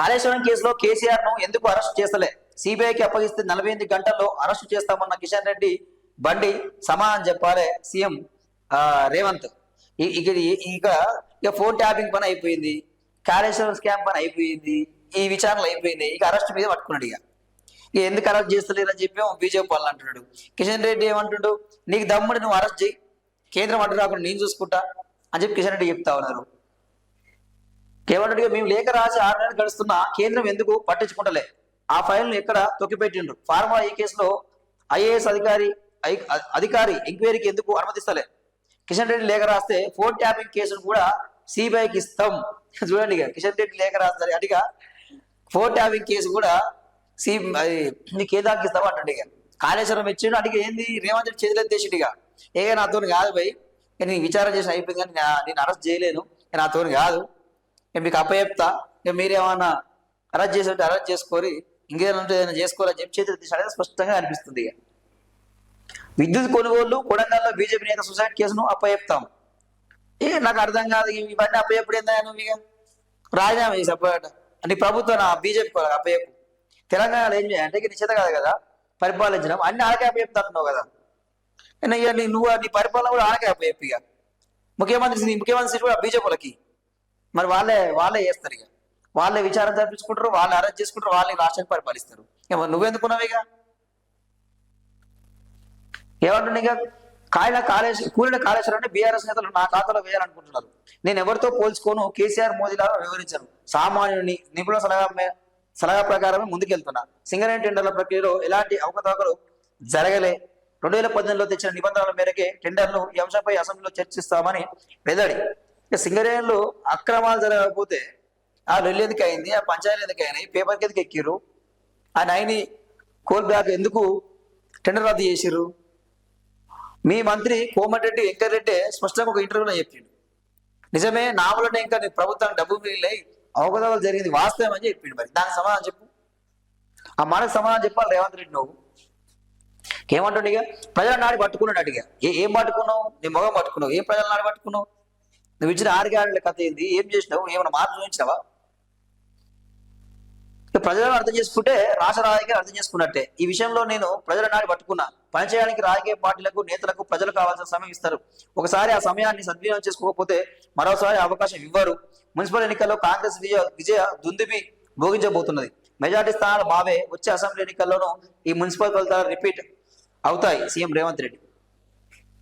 కాళేశ్వరం కేసులో కేసీఆర్ ను ఎందుకు అరెస్ట్ చేస్తలే, సిబిఐకి అప్పగిస్తే 48 గంటల్లో అరెస్టు చేస్తామన్న కిషన్ రెడ్డి బండి సమాధానం చెప్పాలి సీఎం రేవంత్. ఇక ఫోన్ ట్యాపింగ్ పని అయిపోయింది, కాళేశ్వరం స్కామ్ పని అయిపోయింది, ఈ విచారణలు అయిపోయింది, ఇక అరెస్ట్ మీద పట్టుకున్నాడు. ఇక ఎందుకు అరెస్ట్ చేస్తలేరని చెప్పి బీజేపీ వాళ్ళు అంటున్నాడు. కిషన్ రెడ్డి ఏమంటున్నాడు, నీకు దమ్ముడి నువ్వు అరెస్ట్ చేయి, కేంద్రం అడ్డు రాకుండా నేను చూసుకుంటా అని చెప్పి కిషన్ రెడ్డి చెప్తా ఉన్నారు. ఏమంటాడు, మేము లేఖ రాసి 6 నెలలు గడుస్తున్నా కేంద్రం ఎందుకు పట్టించుకుంటలే, ఆ ఫైల్ను ఎక్కడ తొక్కిపెట్టిండ్రు, ఫార్మా ఈ కేసులో ఐఏఎస్ అధికారి ఎంక్వైరీకి ఎందుకు అనుమతిస్తలే, కిషన్ రెడ్డి లేఖ రాస్తే ఫోన్ ట్యాపింగ్ కేసును కూడా సిబిఐకి ఇస్తాం. చూడండి, ఇక కిషన్ రెడ్డి లేఖ రాస్తారు అటుగా ఫోన్ ట్యాపింగ్ కేసు కూడా కేంద్రానికి ఇస్తాం అంటాడు. ఇక కాళేశ్వరం ఇచ్చిండు, అడిగి ఏంది రేవంత్ రెడ్డి చేతులు ఎత్తేసిండు. ఇక నాతో కాదు భయ్, నేను విచారణ చేసి అయిపోయింది కానీ నేను అరెస్ట్ చేయలేను, నాతో కాదు, నేను మీకు అప్పచెప్తా, ఇక మీరేమన్నా అరెస్ట్ చేసి అరెస్ట్ చేసుకొని ఇంకేదైనా చేసుకోవాలని చెప్పి చేతులు ఎత్తేసి అనేది స్పష్టంగా అనిపిస్తుంది. ఇక విద్యుత్ కొనుగోళ్లు కొడంగల్లో బీజేపీ నేత సూసైడ్ కేసును అప్పచెప్తాం. నాకు అర్థం కాదు, ఇవన్నీ అప్పచెప్పుడు ఏందా నువ్వు, ఇక రాజీనామా చేసి అప్పట నీ ప్రభుత్వం బీజేపీ అప్పచెప్పు. తెలంగాణలో ఏం చేయాలంటే ఇక నిశ్చిత కాదు కదా పరిపాలించడం, అన్ని ఆడకే అప్పచెప్తాంటున్నావు కదా, ఇక నువ్వు నీ పరిపాలన కూడా ఆడకే అప్పచెప్పు. ఇక ముఖ్యమంత్రి సీట్ కూడా బీజేపీలకి, మరి వాళ్ళే చేస్తారు, ఇక వాళ్ళే విచారణ జరిపించుకుంటారు, వాళ్ళే అరెస్ట్ చేసుకుంటారు, వాళ్ళే రాష్ట్రాన్ని పరిపాలిస్తారు. ఇక నువ్వెందుకున్నావు? ఇక ఏమంటుంది, ఇక కూలిన కాళేశ్వరాన్ని బీఆర్ఎస్ నేతలు నా ఖాతాలో వేయాలనుకుంటున్నారు, నేను ఎవరితో పోల్చుకోను, కేసీఆర్ మోదీలాగా వివరించాను, సామాన్యుని నిపుణుల సలహా ప్రకారమే ముందుకెళ్తున్నా, సింగరేణి టెండర్ల ప్రక్రియలో ఎలాంటి అవకతవకలు జరగలే, 2018లో తెచ్చిన నిబంధనల మేరకే టెండర్లు ఈ అంశంపై అసెంబ్లీలో చర్చిస్తామని వెల్లడి. ఇక సింగరేణిలో అక్రమాలు జరగకపోతే ఆ లొల్లి ఎందుకు అయింది, ఆ పంచాయతీలు ఎందుకు అయినాయి, పేపర్కి ఎందుకు ఎక్కిర్రు, ఆ నైని కోల్ బ్లాక్ ఎందుకు టెండర్ రద్దు చేసిర్రు? మీ మంత్రి కోమటిరెడ్డి వెంకటరెడ్డి స్పష్టంగా ఒక ఇంటర్వ్యూలో చెప్పిండు, నిజమే నా వల్లనే ఇంకా ప్రభుత్వానికి డబ్బు మిగిలినాయి, అవకతవకలు జరిగింది వాస్తవం అని చెప్పిండు. మరి దానికి సమాధానం చెప్పు, ఆ మనకు సమాధానం చెప్పాలి రేవంత్ రెడ్డి. నువ్వు ఏమంటుండే, ఇక ప్రజల నాడి పట్టుకున్నాడు అడిగా, ఏం పట్టుకున్నావు, నీ మొగం పట్టుకున్నావు, ఏం ప్రజల నాడి పట్టుకున్నావు, నువ్వు ఇచ్చిన 6 గ్యారెంటీల కథ ఏంది, ఏం చేసినావు, ఏమైనా మార్పు చూపించినావా? ప్రజలను అర్థం చేసుకుంటే రాష్ట్ర రాజకీయాలు అర్థం చేసుకున్నట్టే. ఈ విషయంలో నేను ప్రజల నాడి పట్టుకున్నా, పనిచేయడానికి రాజకీయ పార్టీలకు నేతలకు ప్రజలు కావాల్సిన సమయం ఇస్తారు, ఒకసారి ఆ సమయాన్ని సద్వినియోగం చేసుకోకపోతే మరోసారి అవకాశం ఇవ్వరు. మున్సిపల్ ఎన్నికల్లో కాంగ్రెస్ విజయ దుందుబి భోగించబోతున్నది, మెజార్టీ స్థానాలు మావే, వచ్చే అసెంబ్లీ ఎన్నికల్లోనూ ఈ మున్సిపల్ ఫలితాలు రిపీట్ అవుతాయి. సీఎం రేవంత్ రెడ్డి.